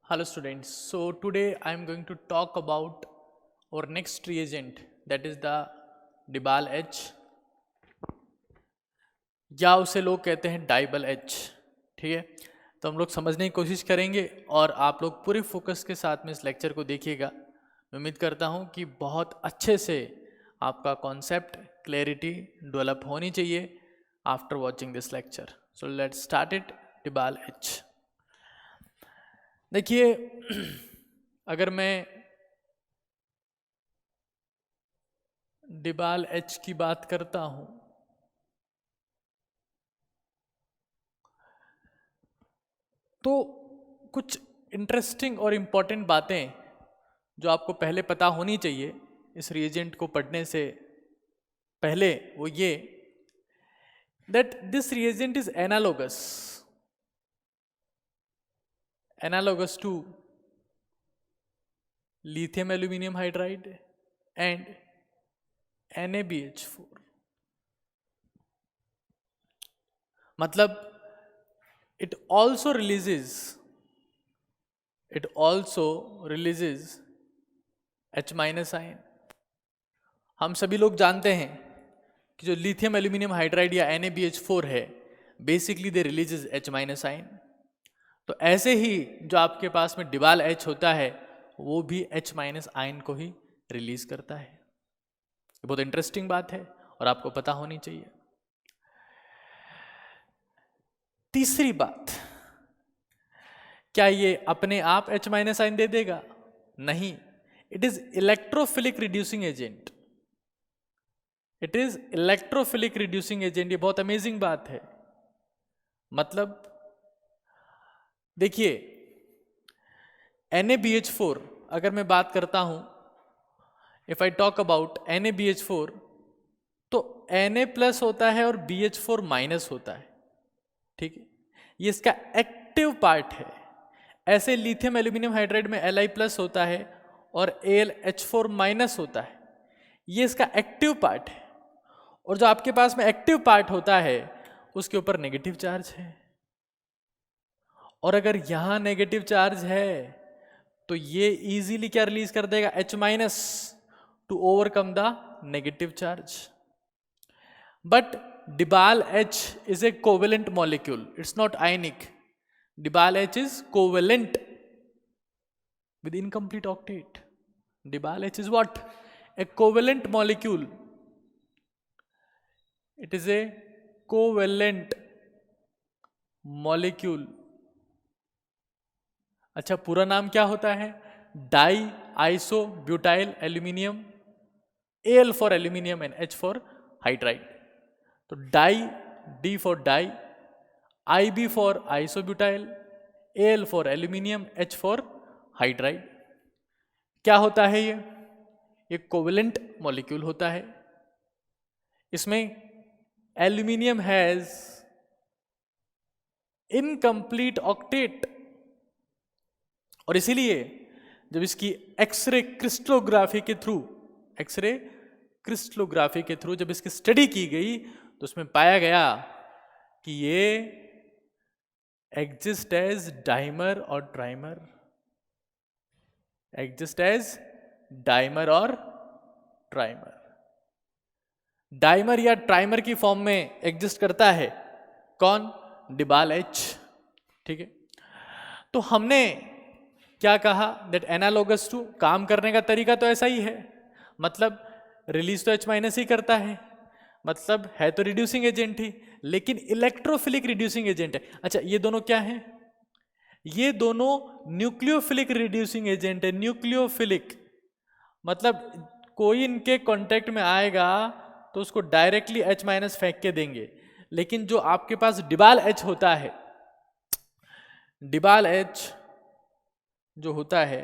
Hello students, so today I am going to talk about our next reagent, that is the Dibal H या उसे लोग कहते हैं डाइबल H। ठीक है, तो हम लोग समझने की कोशिश करेंगे और आप लोग पूरे फोकस के साथ में इस लेक्चर को देखिएगा। मैं उम्मीद करता हूँ कि बहुत अच्छे से आपका कॉन्सेप्ट क्लैरिटी डेवलप होनी चाहिए after watching this lecture. So let's start it. DIBAL H, देखिए अगर मैं डिबाल H की बात करता हूं तो कुछ इंटरेस्टिंग और इम्पॉर्टेंट बातें जो आपको पहले पता होनी चाहिए इस रिएजेंट को पढ़ने से पहले, वो ये that this reagent is analogous to lithium aluminum hydride and NaBH4। मतलब it also releases H minus ion. हम सभी लोग जानते हैं कि जो लिथियम एल्यूमिनियम हाइड्राइड या NaBH4 है, basically they releases H minus ion. तो ऐसे ही जो आपके पास में डिबाल H होता है वो भी H माइनस आयन को ही रिलीज करता है। ये बहुत इंटरेस्टिंग बात है और आपको पता होनी चाहिए। तीसरी बात, क्या ये अपने आप H माइनस आयन दे देगा? नहीं, it is electrophilic reducing agent. It is electrophilic reducing agent. ये बहुत अमेजिंग बात है। मतलब देखिए NaBH4 अगर मैं बात करता हूं, if I talk about NaBH4, तो Na प्लस होता है और BH4 माइनस होता है। ठीक है, ये इसका एक्टिव पार्ट है। ऐसे लिथियम एल्यूमिनियम हाइड्राइड में Li प्लस होता है और AlH4 माइनस होता है। ये इसका एक्टिव पार्ट है। और जो आपके पास में एक्टिव पार्ट होता है उसके ऊपर नेगेटिव चार्ज है। और अगर यहां नेगेटिव चार्ज है तो ये इजीली क्या रिलीज कर देगा? H minus two overcome the negative charge. But Dibal H is a covalent molecule. It's not ionic. Dibal H is covalent with incomplete octet. Dibal H is what? A covalent molecule. It is a covalent molecule. अच्छा, पूरा नाम क्या होता है? Diisobutyl aluminium, Al for aluminium and H for hydride. तो di, D for di, IB for isobutyl, Al for aluminium, H for hydride. क्या होता है ये कोवेलेंट मॉलिक्यूल होता है। इसमें एल्यूमिनियम हैज इनकम्प्लीट ऑक्टेट और इसीलिए जब इसकी एक्सरे क्रिस्टलोग्राफी के थ्रू जब इसकी स्टडी की गई तो उसमें पाया गया कि ये एग्जिस्ट एज डाइमर और ट्राइमर, डाइमर या ट्राइमर की फॉर्म में एग्जिस्ट करता है। कौन? डिबाल H। ठीक है, तो हमने क्या कहा? दैट एनालोगस टू, काम करने का तरीका तो ऐसा ही है। मतलब रिलीज तो H माइनस ही करता है, मतलब है तो रिड्यूसिंग एजेंट ही, लेकिन इलेक्ट्रोफिलिक रिड्यूसिंग एजेंट है। अच्छा, ये दोनों क्या है? ये दोनों न्यूक्लियोफिलिक रिड्यूसिंग एजेंट है। न्यूक्लियोफिलिक मतलब कोई इनके कांटेक्ट में आएगा तो उसको डायरेक्टली H माइनस फेंक के देंगे। लेकिन जो आपके पास डिबाल H होता है, डिबाल H जो होता है,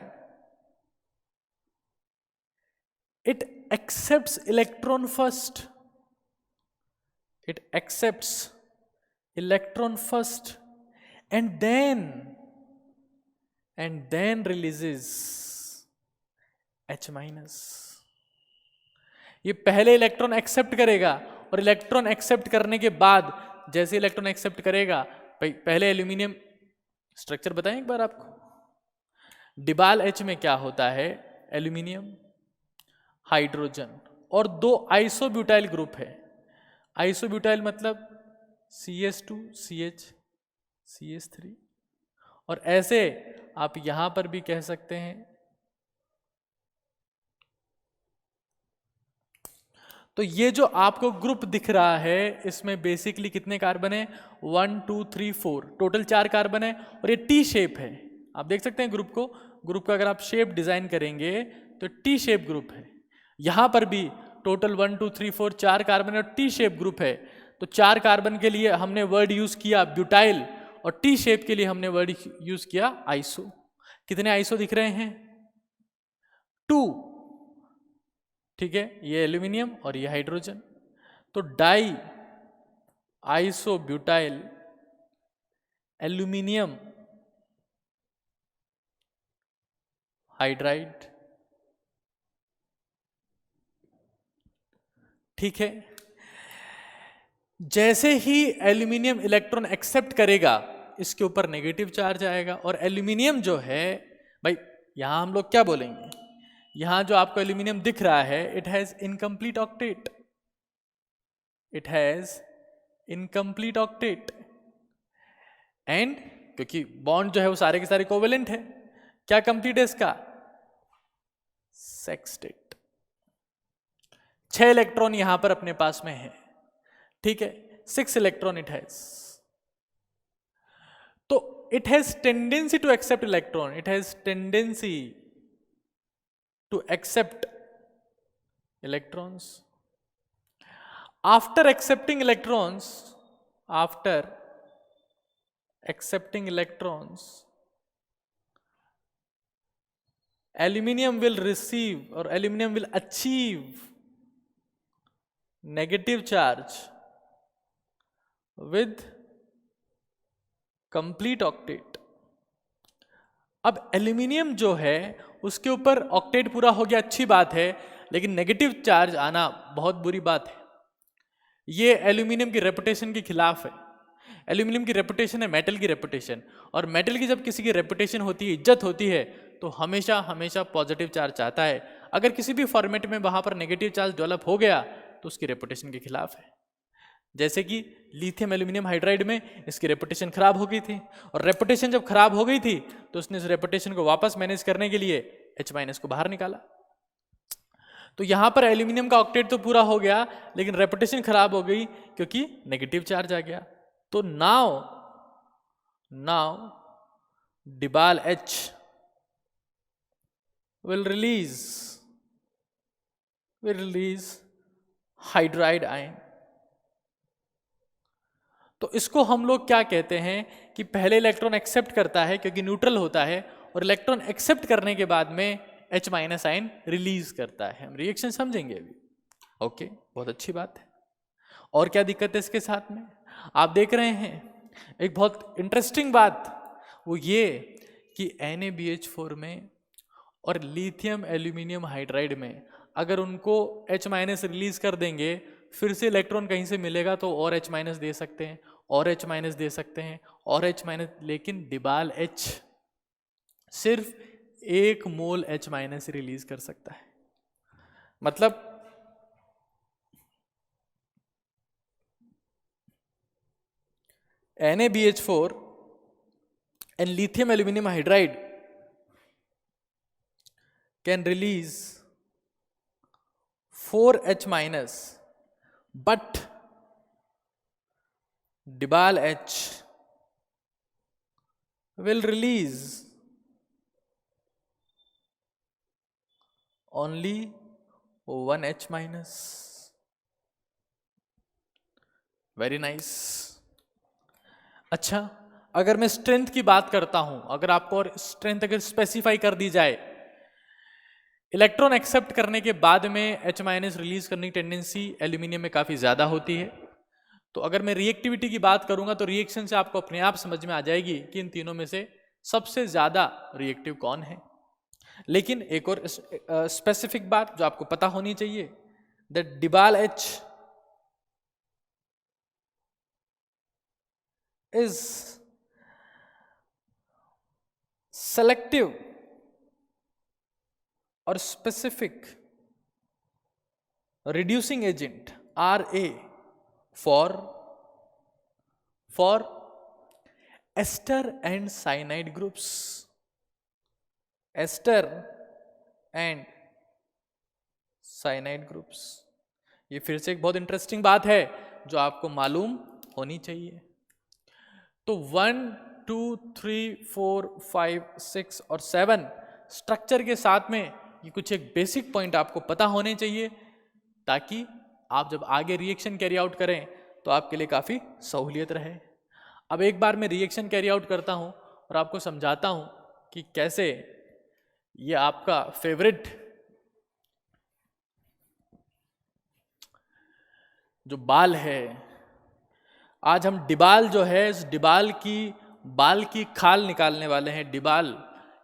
it accepts electron first, and then releases H minus. ये पहले इलेक्ट्रॉन एक्सेप्ट करेगा और इलेक्ट्रॉन एक्सेप्ट करने के बाद, जैसे इलेक्ट्रॉन एक्सेप्ट करेगा, पहले एल्यूमिनियम स्ट्रक्चर बताएं एक बार आपको। डिबाल एच में क्या होता है, एल्यूमिनियम, हाइड्रोजन और दो आइसोब्यूटाइल ग्रुप है। आइसोब्यूटाइल मतलब CH2 CH CH3, और ऐसे आप यहां पर भी कह सकते हैं। तो ये जो आपको ग्रुप दिख रहा है इसमें बेसिकली कितने कार्बन है, 1 2 3 4, टोटल 4 कार्बन है और ये टी शेप है। आप देख सकते हैं ग्रुप को, ग्रुप का अगर आप शेप डिजाइन करेंगे तो टी शेप ग्रुप है। यहां पर भी टोटल 1 2 3 4 4 कार्बन है और टी शेप ग्रुप है। तो 4 कार्बन के लिए हमने वर्ड यूज किया ब्यूटाइल और टी शेप के लिए हमने वर्ड यूज किया आइसो। कितने आइसो दिख रहे हैं, 2, ठीक है, ये एल्यूमिनियम और ये हाइड्रोजन। तो डाई आइसोब्यूटाइल एल्यूमिनियम हाइड्राइड, ठीक है। जैसे ही एल्यूमिनियम इलेक्ट्रॉन एक्सेप्ट करेगा इसके ऊपर नेगेटिव चार्ज आएगा, और एल्यूमिनियम जो है भाई, यहां हम लोग क्या बोलेंगे, यहां जो आपको एल्यूमिनियम दिख रहा है it has incomplete octet, it has incomplete octet, and क्योंकि बॉन्ड जो है वो सारे के सारे कोवेलेंट है, क्या कंप्लीट है इसका, सेक्सटेट। 6 इलेक्ट्रॉन यहां पर अपने पास में है, ठीक है, 6 इलेक्ट्रॉन इट हैज। तो it has tendency to accept electron, it has tendency to accept electrons. After accepting electrons, after accepting electrons, aluminum will receive or aluminum will achieve negative charge with complete octet। अब aluminium जो है उसके ऊपर octet पूरा हो गया, अच्छी बात है, लेकिन नेगेटिव चार्ज आना बहुत बुरी बात है। ये एल्यूमिनियम की रेपुटेशन के खिलाफ है। एल्यूमिनियम की रेपुटेशन है मेटल की रेपुटेशन, और मेटल की जब किसी की रेपुटेशन होती है, इज्जत होती है, तो हमेशा हमेशा पॉजिटिव चार्ज आता है। अगर किसी भी फॉर्मेट में वहां पर नेगेटिव चार्ज डेवलप हो गया तो उसकी रेपुटेशन के खिलाफ है। जैसे कि लिथियम एल्यूमिनियम हाइड्राइड में इसकी रेपुटेशन खराब हो गई थी, और रेपुटेशन जब खराब हो गई थी तो उसने इस रेपुटेशन को वापस मैनेज करने के लिए H- को बाहर निकाला। तो यहां पर एल्यूमिनियम का ऑक्टेट तो पूरा हो गया, लेकिन रेपुटेशन खराब हो गई क्योंकि नेगेटिव चार्ज आ गया। तो now DIBAL H will release hydride ion. तो इसको हम लोग क्या कहते हैं कि पहले इलेक्ट्रॉन एक्सेप्ट करता है क्योंकि न्यूट्रल होता है, और इलेक्ट्रॉन एक्सेप्ट करने के बाद में H- आयन रिलीज करता है। हम रिएक्शन समझेंगे अभी, ओके, बहुत अच्छी बात है। और क्या दिक्कत है इसके साथ में, आप देख रहे हैं एक बहुत इंटरेस्टिंग बात, वो ये कि NaBH4 में और लिथियम एल्यूमिनियम हाइड्राइड में अगर उनको H- रिलीज कर देंगे, फिर से इलेक्ट्रॉन कहीं से मिलेगा तो और H- दे सकते हैं, और H- दे सकते हैं, और H-, लेकिन डिबाल H सिर्फ 1 मोल H- रिलीज कर सकता है। मतलब NaBH4 and lithium aluminum hydride can release 4H-, but डिबाल H will release only 1H-। Very nice. अच्छा, अगर मैं स्ट्रेंथ की बात करता हूं, अगर आपको और स्ट्रेंथ अगर स्पेसिफाई कर दी जाए, इलेक्ट्रॉन एक्सेप्ट करने के बाद में H- रिलीज करने की टेंडेंसी एल्यूमिनियम में काफी ज्यादा होती है। तो अगर मैं रिएक्टिविटी की बात करूंगा तो रिएक्शन से आपको अपने आप समझ में आ जाएगी कि इन तीनों में से सबसे ज्यादा रिएक्टिव कौन है। लेकिन एक और स्पेसिफिक बात जो आपको पता होनी चाहिए, that DIBAL H is selective और specific reducing agent RA for ester and cyanide groups. ester and cyanide groups. ये फिर से एक बहुत इंटरेस्टिंग बात है जो आपको मालूम होनी चाहिए। तो 1 2 3 4 5 6 और 7 स्ट्रक्चर के साथ में ये कुछ एक बेसिक पॉइंट आपको पता होने चाहिए, ताकि आप जब आगे रिएक्शन कैरी आउट करें तो आपके लिए काफ़ी सहूलियत रहे। अब एक बार मैं रिएक्शन कैरी आउट करता हूं और आपको समझाता हूं कि कैसे ये आपका फेवरेट जो बाल है, आज हम डिबाल जो है इस डिबाल की बाल की खाल निकालने वाले हैं। डिबाल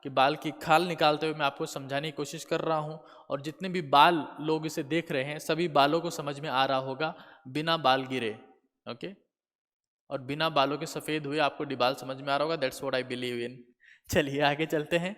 की बाल की खाल निकालते हुए मैं आपको समझाने की कोशिश कर रहा हूं, और जितने भी बाल लोग इसे देख रहे हैं सभी बालों को समझ में आ रहा होगा बिना बाल गिरे। ओके, और बिना बालों के सफ़ेद हुए आपको डिबाल समझ में आ रहा होगा। That's what I believe in. चलिए आगे चलते हैं।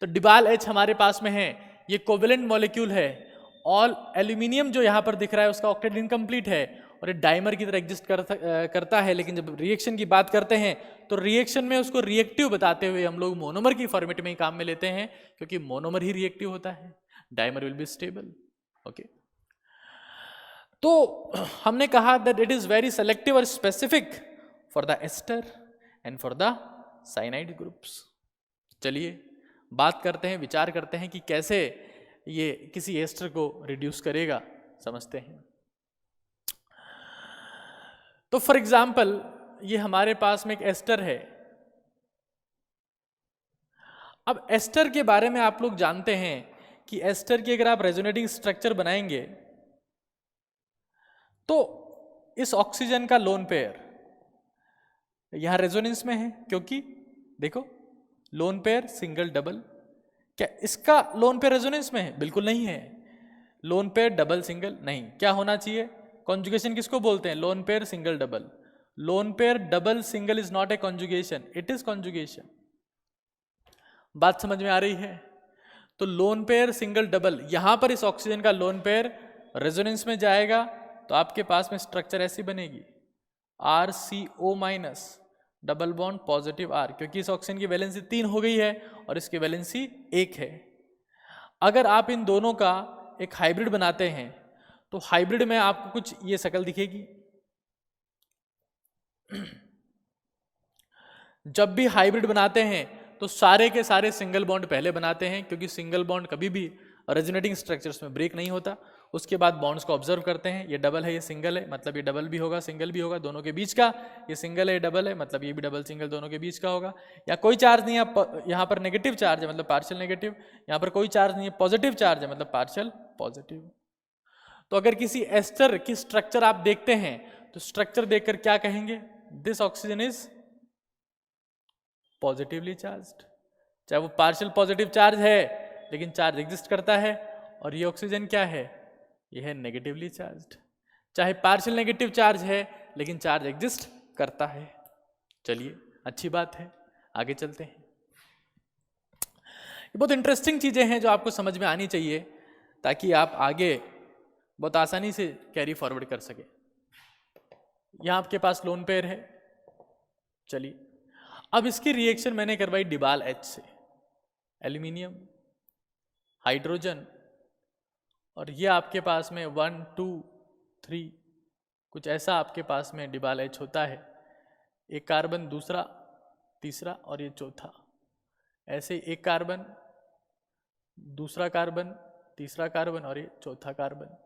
तो डिबाल H हमारे पास में है, ये कोवेलेंट मॉलिक्यूल है। ऑल एल्यूमिनियम जो यहाँ पर दिख रहा है उसका ऑक्टेट इनकम्प्लीट है और ये डाइमर की तरह एग्जिस्ट करता है, लेकिन जब रिएक्शन की बात करते हैं तो रिएक्शन में उसको रिएक्टिव बताते हुए हम लोग मोनोमर की फॉर्मेट में ही काम में लेते हैं, क्योंकि मोनोमर ही रिएक्टिव होता है, dimer will be stable. Okay, तो हमने कहा that it is very selective और specific for the ester and for the cyanide groups. चलिए बात करते हैं, विचार करते हैं कि कैसे ये किसी एस्टर को रिड्यूस करेगा, समझते हैं। तो फॉर एग्जाम्पल ये हमारे पास में एक एस्टर है। अब एस्टर के बारे में आप लोग जानते हैं कि एस्टर की अगर आप रेजोनेटिंग स्ट्रक्चर बनाएंगे तो इस ऑक्सीजन का लोन पेयर यहां रेजोनेंस में है, क्योंकि देखो लोन पेयर सिंगल डबल, क्या इसका लोन पेयर रेजोनेंस में है? बिल्कुल नहीं है। लोन पेयर डबल सिंगल नहीं, क्या होना चाहिए? कॉन्जुगेशन किसको बोलते हैं? Lone pair single double. Lone pair double single is not a conjugation, it is conjugation. बात समझ में आ रही है? तो लोन पेयर सिंगल डबल, यहां पर इस ऑक्सीजन का लोन पेयर रेजोनेंस में जाएगा तो आपके पास में स्ट्रक्चर ऐसी बनेगी RCO minus double bond positive R, क्योंकि इस ऑक्सीजन की वैलेंसी 3 हो गई है और इसकी वैलेंसी 1 है। अगर आप इन दोनों का एक हाइब्रिड बनाते हैं तो हाइब्रिड में आपको कुछ ये शक्ल दिखेगी। जब भी हाइब्रिड बनाते हैं तो सारे के सारे सिंगल बॉन्ड पहले बनाते हैं, क्योंकि सिंगल बॉन्ड कभी भी रेजोनेटिंग स्ट्रक्चर्स में ब्रेक नहीं होता। उसके बाद बॉन्ड्स को ऑब्जर्व करते हैं, ये डबल है ये सिंगल है, मतलब ये डबल भी होगा सिंगल भी होगा, दोनों के बीच का। ये सिंगल है ये डबल है, मतलब ये भी डबल सिंगल दोनों के बीच का होगा। या कोई चार्ज नहीं है, यहाँ पर नेगेटिव चार्ज है मतलब पार्शियल नेगेटिव, यहाँ पर कोई चार्ज नहीं है, पॉजिटिव चार्ज है मतलब पार्शियल पॉजिटिव। तो अगर किसी एस्टर की स्ट्रक्चर आप देखते हैं तो स्ट्रक्चर देखकर क्या कहेंगे? This oxygen is positively charged, चाहे वो पार्शियल पॉजिटिव चार्ज है लेकिन चार्ज एग्जिस्ट करता है। और ये ऑक्सीजन क्या है? ये है नेगेटिवली चार्ज्ड, चाहे पार्शियल नेगेटिव चार्ज है लेकिन चार्ज एग्जिस्ट करता है। चलिए अच्छी बात है, आगे चलते हैं। ये बहुत इंटरेस्टिंग चीजें हैं जो आपको समझ में आनी चाहिए ताकि आप आगे बहुत आसानी से कैरी फॉरवर्ड कर सके। यहां आपके पास लोन पेयर है। चलिए अब इसकी रिएक्शन मैंने करवाई डिबाल H से, एल्यूमिनियम हाइड्रोजन, और ये आपके पास में 1 2 3 कुछ ऐसा आपके पास में डिबाल H होता है। एक कार्बन, दूसरा, तीसरा और ये चौथा, ऐसे एक कार्बन, दूसरा कार्बन, तीसरा कार्बन और ये चौथा कार्बन।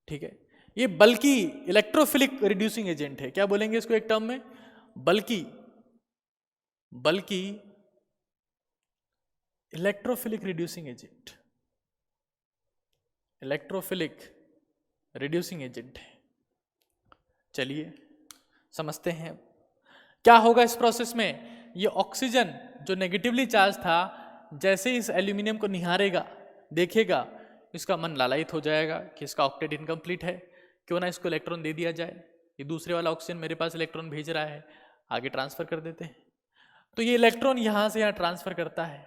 ठीक है, ये बल्कि इलेक्ट्रोफिलिक रिड्यूसिंग एजेंट है। क्या बोलेंगे इसको एक टर्म में? बल्कि electrophilic reducing agent, electrophilic reducing agent है। चलिए समझते हैं क्या होगा इस प्रोसेस में। ये ऑक्सीजन जो नेगेटिवली चार्ज था, जैसे इस एल्यूमिनियम को निहारेगा, देखेगा, इसका मन लालायित हो जाएगा कि इसका ऑक्टेट इनकम्प्लीट है, क्यों ना इसको इलेक्ट्रॉन दे दिया जाए। ये दूसरे वाला ऑक्सीजन मेरे पास इलेक्ट्रॉन भेज रहा है, आगे ट्रांसफर कर देते हैं। तो ये इलेक्ट्रॉन यहां से यहां ट्रांसफर करता है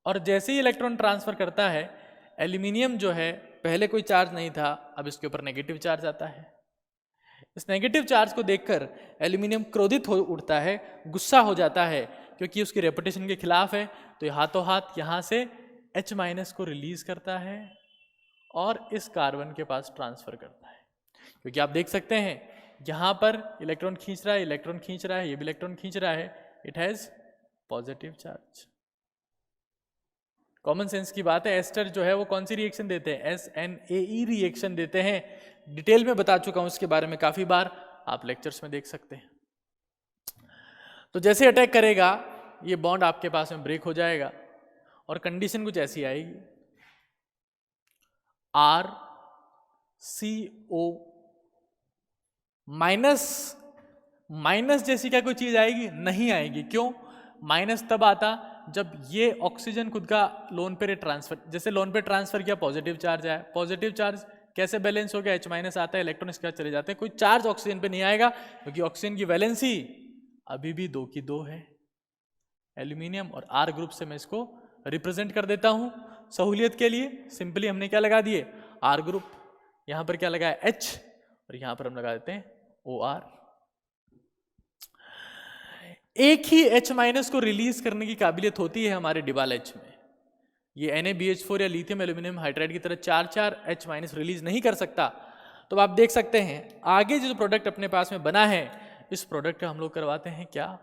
और जैसे ही इलेक्ट्रॉन ट्रांसफर करता है, एल्यूमिनियम जो है पहले कोई चार्ज नहीं था, अब इसके ऊपर नेगेटिव चार्ज आता है। इस नेगेटिव चार्ज को देखकर एल्यूमिनियम क्रोधित हो उठता है, गुस्सा हो जाता है, क्योंकि उसकी रेपुटेशन के खिलाफ है। तो हाथों हाथ यहाँ से H- को रिलीज करता है और इस कार्बन के पास ट्रांसफर करता है। क्योंकि आप देख सकते हैं यहाँ पर इलेक्ट्रॉन खींच रहा है, इलेक्ट्रॉन खींच रहा है, ये भी इलेक्ट्रॉन खींच रहा है, it has positive charge. Common sense की बात है। एस्टर जो है वो कौन सी रिएक्शन देते हैं? SNAE रिएक्शन देते हैं। डिटेल में बता चुका हूं इसके बारे में काफी बार, आप लेक्चर्स में देख सकते हैं। तो जैसे अटैक करेगा ये बॉन्ड आपके पास में ब्रेक हो जाएगा और कंडीशन कुछ ऐसी आएगी, RCO माइनस जैसी क्या कोई चीज आएगी? नहीं आएगी। क्यों? माइनस तब आता जब ये ऑक्सीजन खुद का लोन पेयर ट्रांसफर, जैसे लोन पेयर ट्रांसफर किया पॉजिटिव चार्ज आया, पॉजिटिव चार्ज कैसे बैलेंस हो गया? H- आता है, इलेक्ट्रॉन इसके साथ चले जाते हैं, कोई चार्ज ऑक्सीजन पे नहीं आएगा, क्योंकि ऑक्सीजन की वैलेंसी अभी भी 2 की 2 है। एल्यूमिनियम और R ग्रुप से मैं इसको रिप्रेजेंट कर देता हूं सहूलियत के लिए। सिंपली हमने क्या लगा दिए? R ग्रुप, यहां पर क्या लगाया? H, और यहां पर हम लगा देते हैं OR। एक ही H- को रिलीज करने की काबिलियत होती है हमारे डिबाल H में। ये NaBH4 या लिथियम एल्यूमिनियम हाइड्राइड की तरह 4 H- रिलीज नहीं कर सकता। तो आप देख सकते हैं आगे जो प्रोडक्ट अपने पास में बना है, इस प्रोडक्ट का हम लोग करवाते हैं क्या?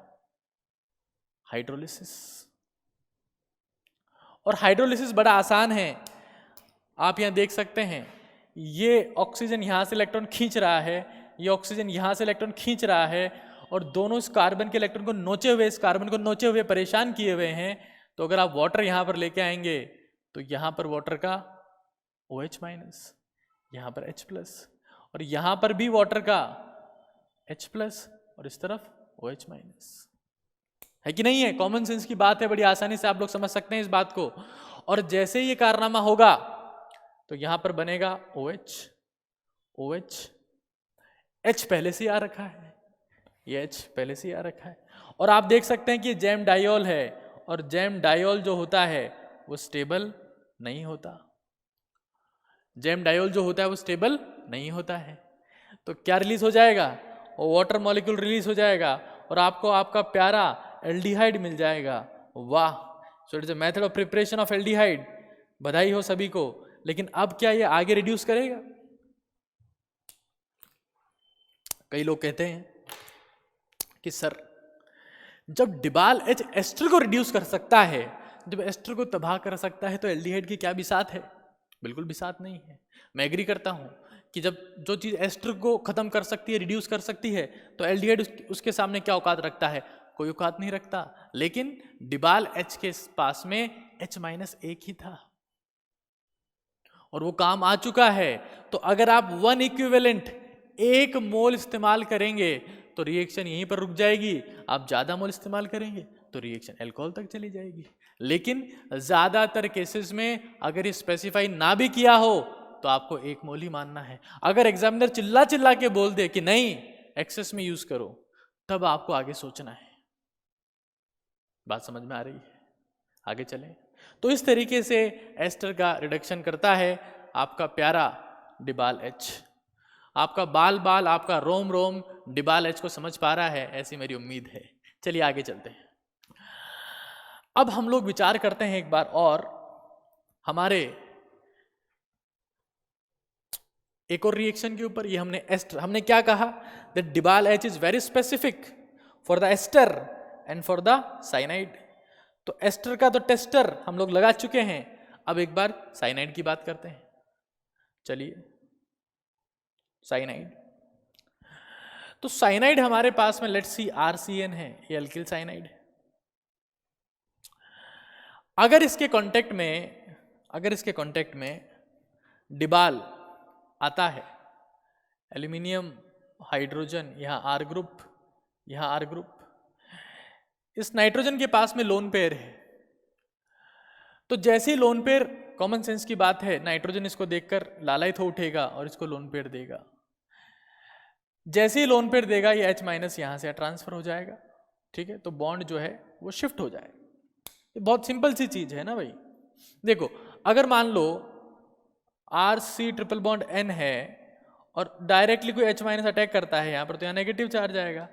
हाइड्रोलिसिस। और हाइड्रोलिसिस बड़ा आसान है। आप यहां देख सकते हैं ये ऑक्सीजन यहां से इलेक्ट्रॉन खींच रहा है, ये ऑक्सीजन यहां से इलेक्ट्रॉन खींच रहा है, और दोनों इस कार्बन के इलेक्ट्रॉन को नोचे हुए, इस कार्बन को नोचे हुए परेशान किए हुए हैं। तो अगर आप वाटर यहां पर लेके आएंगे तो यहां पर वाटर का OH-, यहां पर H+, और यहां पर भी वाटर का H+, और इस तरफ OH-, है कि नहीं है? कॉमन सेंस की बात है, बड़ी आसानी से आप लोग समझ सकते हैं इस बात को। और जैसे ही ये कारनामा होगा तो यहां पर बनेगा OH, OH, H पहले से आ रखा है, ये H पहले से आ रखा है। और आप देख सकते हैं कि जैम डायोल है, और जैम डायोल जो होता है वो स्टेबल नहीं होता। जैम डायोल जो होता है वो स्टेबल नहीं होता है। तो क्या रिलीज हो जाएगा? और वाटर मॉलिक्यूल रिलीज हो जाएगा, और आपको आपका प्यारा एल्डिहाइड मिल जाएगा। वाह! So it's a method of preparation of aldehyde. बधाई हो सभी को। लेकिन अब क्या ये आगे रिड्यूस करेगा? कई लोग कहते हैं कि सर जब डिबाल H एस्टर को रिड्यूस कर सकता है, जब एस्टर को तबाह कर सकता है, तो एल्डिहाइड की क्या बिसात है? बिल्कुल बिसात नहीं है। मैं एग्री करता हूं कि जब जो चीज एस्टर को खत्म कर सकती है, रिड्यूस कर सकती है, तो एल्डिहाइड उसके सामने क्या औकात रखता है? कोई औकात नहीं रखता। लेकिन डिबाल H के पास में H- एक ही था और वो काम आ चुका है। तो अगर आप 1 इक्विवेलेंट 1 मोल इस्तेमाल करेंगे तो रिएक्शन यहीं पर रुक जाएगी। आप ज्यादा मोल इस्तेमाल करेंगे तो रिएक्शन अल्कोहल तक चली जाएगी। लेकिन ज्यादातर केसेस में अगर ये स्पेसिफाई ना भी किया हो तो आपको 1 मोल ही मानना है। अगर एग्जामिनर चिल्ला चिल्ला के बोल दे कि नहीं एक्सेस में यूज करो, तब आपको आगे सोचना है। बात समझ में आ रही है? आगे चलें। तो इस तरीके से एस्टर का रिडक्शन करता है आपका प्यारा डिबाल H। आपका बाल बाल, आपका रोम रोम डिबाल H को समझ पा रहा है, ऐसी मेरी उम्मीद है। चलिए आगे चलते हैं। अब हम लोग विचार करते हैं एक बार और हमारे एक और रिएक्शन के ऊपर। ये हमने एस्टर, हमने क्या कहा? That DIBAL H is very specific for the ester and for the cyanide. तो एस्टर का तो टेस्टर हम लोग लगा चुके हैं। अब एक बार साइनाइड की बात करते हैं। चलिए, साइनाइड। तो साइनाइड हमारे पास में लेट्स सी RCN है, ये अल्किल साइनाइड है। अगर इसके कांटेक्ट में डिबाल आता है, एल्यूमिनियम हाइड्रोजन, यहां R ग्रुप, यहां R ग्रुप, इस नाइट्रोजन के पास में लोन पेयर है। तो जैसे ही लोन पेयर, कॉमन सेंस की बात है, नाइट्रोजन इसको देखकर लालायित हो उठेगा और इसको लोन पेयर देगा। जैसे ही लोन पेयर देगा ये H- यहां से ट्रांसफर हो जाएगा। ठीक है, तो बॉन्ड जो है वो शिफ्ट हो जाएगा। बहुत सिंपल सी चीज है ना भाई। देखो अगर मान लो RC ट्रिपल बॉन्ड N है और डायरेक्टली कोई H माइनस अटैक करता है यहाँ पर, तो यहाँ नेगेटिव चार्ज आएगा,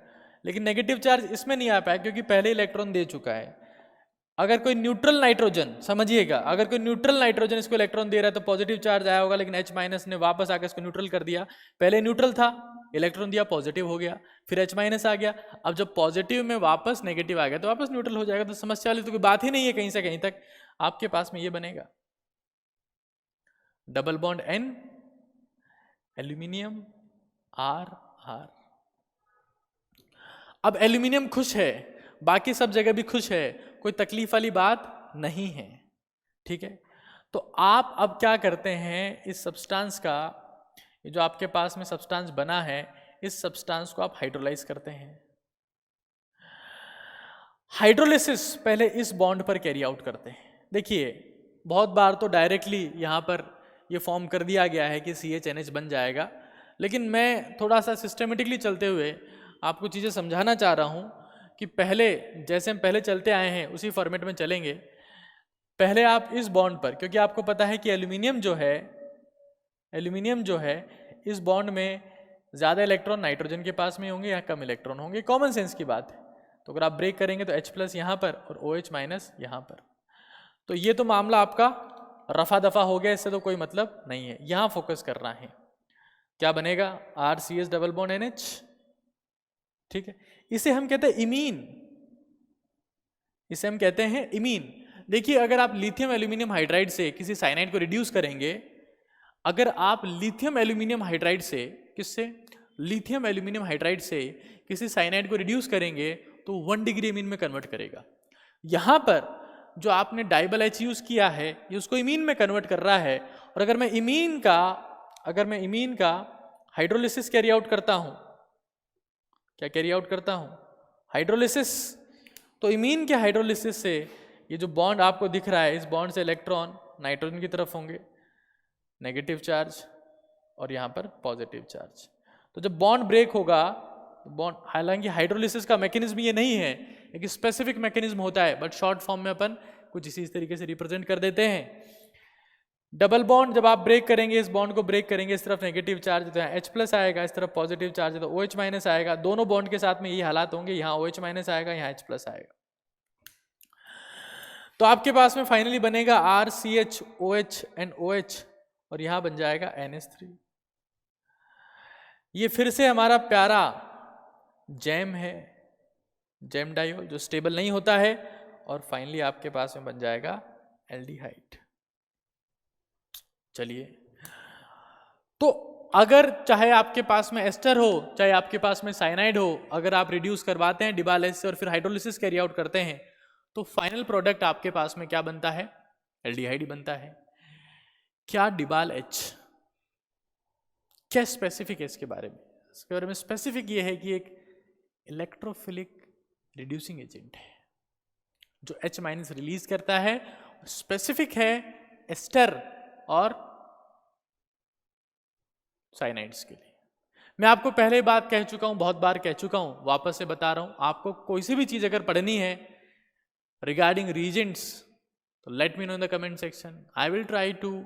लेकिन नेगेटिव चार्ज इसमें नहीं आ पाया क्योंकि पहले इलेक्ट्रॉन दे चुका है। अगर कोई न्यूट्रल नाइट्रोजन, समझिएगा, अगर कोई न्यूट्रल नाइट्रोजन इसको इलेक्ट्रॉन दे रहा है तो पॉजिटिव चार्ज आया होगा, लेकिन H माइनस ने वापस आकर इसको न्यूट्रल कर दिया। पहले न्यूट्रल था, इलेक्ट्रॉन दिया, पॉजिटिव हो गया, फिर H माइनस आ गया, अब जब पॉजिटिव में वापस नेगेटिव आ गया तो वापस न्यूट्रल हो जाएगा। तो समस्या वाली तो कोई बात ही नहीं है, कहीं से कहीं तक आपके पास में ये बनेगा double bond N aluminium R R। अब एल्यूमिनियम खुश है, बाकी सब जगह भी खुश है, कोई तकलीफ वाली बात नहीं है, ठीक है। तो आप अब क्या करते हैं, इस सब्सटेंस का, ये जो आपके पास में सब्सटेंस बना है, इस सब्सटेंस को आप हाइड्रोलाइज करते हैं। हाइड्रोलिसिस पहले इस बॉन्ड पर कैरी आउट करते हैं। देखिए बहुत बार तो डायरेक्टली यहाँ पर ये फॉर्म कर दिया गया है कि CHNH बन जाएगा, लेकिन मैं थोड़ा सा सिस्टमेटिकली चलते हुए आपको चीज़ें समझाना चाह रहा हूँ कि पहले जैसे हम पहले चलते आए हैं उसी फॉर्मेट में चलेंगे। पहले आप इस बॉन्ड पर, क्योंकि आपको पता है कि एल्यूमिनियम जो है इस बॉन्ड में ज़्यादा इलेक्ट्रॉन नाइट्रोजन के पास में होंगे या कम इलेक्ट्रॉन होंगे, कॉमन सेंस की बात है। तो अगर आप ब्रेक करेंगे तो H प्लस यहाँ पर और OH माइनस यहाँ पर, तो ये तो मामला आपका रफा दफा हो गया, इससे तो कोई मतलब नहीं है। यहाँ फोकस करना है, क्या बनेगा RCH डबल बॉन्ड NH, ठीक है। इसे हम कहते हैं इमीन, इसे हम कहते हैं इमीन। देखिए अगर आप लिथियम एल्यूमिनियम हाइड्राइड से किसी साइनाइड को रिड्यूस करेंगे, अगर आप लिथियम एल्यूमिनियम हाइड्राइड से, किससे, लिथियम एल्यूमिनियम हाइड्राइड से किसी साइनाइड को रिड्यूस करेंगे तो 1 डिग्री इमीन में कन्वर्ट करेगा। यहां पर जो आपने डाइबल H यूज किया है ये उसको इमीन में कन्वर्ट कर रहा है। और अगर मैं इमीन का हाइड्रोलिसिस कैरी आउट करता हूं, क्या कैरी आउट करता हूं, हाइड्रोलिसिस, तो इमीन के हाइड्रोलिसिस से ये जो बॉन्ड आपको दिख रहा है, इस बॉन्ड से इलेक्ट्रॉन नाइट्रोजन की तरफ होंगे, नेगेटिव चार्ज, और यहाँ पर पॉजिटिव चार्ज। तो जब बॉन्ड ब्रेक होगा तो बॉन्ड, हालांकि हाइड्रोलिसिस का मैकेनिज्म ये नहीं है, एक स्पेसिफिक मैकेनिज्म होता है, बट शॉर्ट फॉर्म में अपन कुछ इसी तरीके से रिप्रेजेंट कर देते हैं। डबल बॉन्ड जब आप ब्रेक करेंगे, इस बॉन्ड को ब्रेक करेंगे, इस तरफ नेगेटिव चार्ज है तो यहाँ H प्लस आएगा, इस तरफ पॉजिटिव चार्ज है तो OH माइनस आएगा। दोनों बॉन्ड के साथ में यही हालात होंगे, यहाँ OH माइनस आएगा, यहाँ H प्लस आएगा। तो आपके पास में फाइनली बनेगा RCH OH एंड OH, और यहां बन जाएगा NH3। ये फिर से हमारा प्यारा जैम है, जैम डाइऑल, जो स्टेबल नहीं होता है, और फाइनली आपके पास में बन जाएगा एल्डिहाइड। चलिए, तो अगर चाहे आपके पास में एस्टर हो, चाहे आपके पास में साइनाइड हो, अगर आप रिड्यूस करवाते हैं डिबाल से और फिर हाइड्रोलिसिस कैरी आउट करते हैं तो फाइनल प्रोडक्ट आपके पास में क्या बनता है, एल्डिहाइड बनता है। क्या डिबाल H, क्या स्पेसिफिक है इसके बारे में? इसके बारे में स्पेसिफिक ये है कि एक इलेक्ट्रोफिलिक रिड्यूसिंग एजेंट है जो H माइनस रिलीज करता है, स्पेसिफिक है एस्टर और साइनाइड्स के लिए। मैं आपको पहले बात कह चुका हूं, बहुत बार कह चुका हूं, वापस से बता रहा हूं, आपको कोई सी भी चीज अगर पढ़नी है रिगार्डिंग रीजेंट्स तो let me know in the comment section. I will try to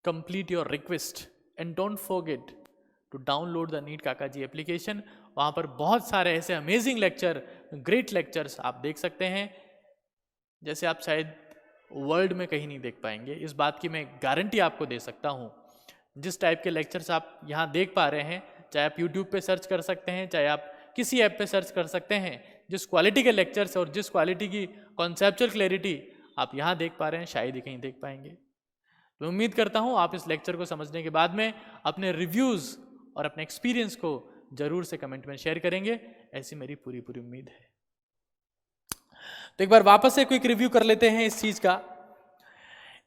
complete your request and don't forget to download the NEET काकाजी एप्लीकेशन। वहाँ पर बहुत सारे ऐसे अमेजिंग लेक्चर, ग्रेट लेक्चर्स आप देख सकते हैं जैसे आप शायद वर्ल्ड में कहीं नहीं देख पाएंगे, इस बात की मैं गारंटी आपको दे सकता हूँ। जिस टाइप के लेक्चर्स आप यहाँ देख पा रहे हैं, चाहे आप यूट्यूब पे सर्च कर सकते हैं, चाहे आप किसी ऐप पे सर्च कर सकते हैं, जिस क्वालिटी के लेक्चर्स और जिस क्वालिटी की कॉन्सेप्चुअल क्लैरिटी आप यहाँ देख पा रहे हैं शायद ही कहीं देख पाएंगे। मैं उम्मीद करता हूँ आप इस लेक्चर को समझने के बाद में अपने रिव्यूज़ और अपने एक्सपीरियंस को जरूर से कमेंट में शेयर करेंगे, ऐसी मेरी पूरी उम्मीद है। तो एक बार वापस से क्विक रिव्यू कर लेते हैं इस चीज़ का।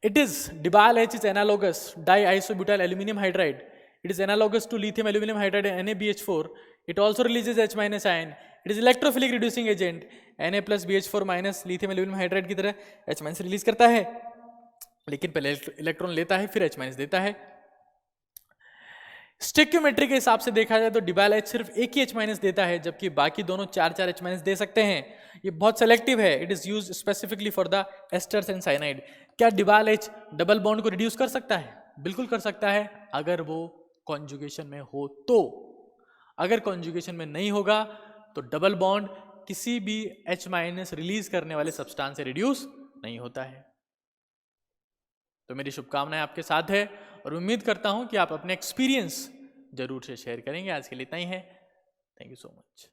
It is DIBAL H is analogous diisobutyl aluminium hydride, it is analogous to lithium aluminium hydride NaBH4, it also releases H minus ion, it is electrophilic reducing agent, Na plus BH4 minus lithium aluminium hydride की तरह H minus release करता है, लेकिन पहले electron लेता है फिर H minus देता है। स्टेक्योमेट्री के हिसाब से देखा जाए तो डिबाल H सिर्फ एक ही H माइनस देता है, जबकि बाकी दोनों 4 H माइनस दे सकते हैं। ये बहुत सेलेक्टिव है, it is use specifically for the asters and cyanide. क्या डिबाल एच डबल बॉन्ड को रिड्यूस कर सकता है? बिल्कुल कर सकता है, अगर वो कॉन्जुगेशन में हो तो। अगर कॉन्जुगेशन में नहीं होगा तो डबल बॉन्ड किसी भी H- रिलीज करने वाले सब्सटेंस से रिड्यूस नहीं होता है। तो मेरी शुभकामनाएं आपके साथ है और उम्मीद करता हूं कि आप अपने एक्सपीरियंस जरूर से शेयर करेंगे। आज के लिए इतना ही है। Thank you so much.